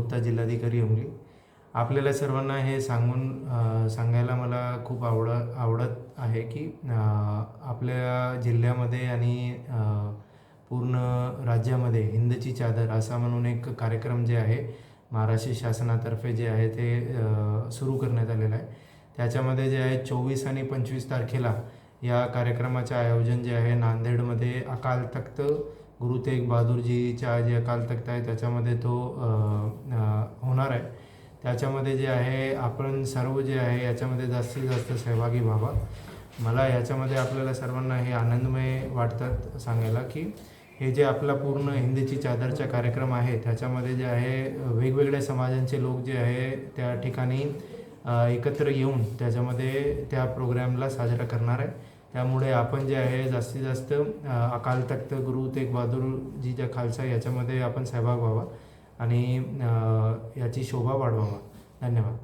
होता जिल्हाधिकारी अंमली. आपल्याला सर्वांना हे सांगायला मला खूप आवडत आहे की आपल्या जिल्ह्यामध्ये आणि पूर्ण राज्यामध्ये हिंदची चादर असा म्हणून एक कार्यक्रम जे आहे महाराष्ट्र शासनातर्फे जे आहे ते सुरू करण्यात आलेला आहे. त्याच्यामध्ये जे आहे 24 आणि 25 तारखेला या कार्यक्रमाचे आयोजन जे आहे नांदेडमध्ये अकाल तख्त गुरु तेग बहादूरजीचा जे अकाल तख्त आहे त्याच्यामध्ये तो होणार आहे. त्याच्यामध्ये जे आहे आपण सर्व जे आहे याच्यामध्ये जास्तीत जास्त सहभागी व्हावा. मला याच्यामध्ये आपल्याला सर्वांना हे आनंदमय वाटतात सांगायला की हे जे आपला पूर्ण हिंदीची चादरचा कार्यक्रम आहे त्याच्यामध्ये जे आहे वेगवेगळ्या समाजांचे लोक जे आहे त्या ठिकाणी एकत्र येऊन त्याच्यामध्ये त्या प्रोग्रॅमला साजरा करणार आहे. त्यामुळे आपण जे आहे जास्तीत जास्त अकाल तख्त गुरु तेग बहादूरजीच्या खालसा याच्यामध्ये आपण सहभाग व्हावा आणि याची शोभा वाढवावा. धन्यवाद.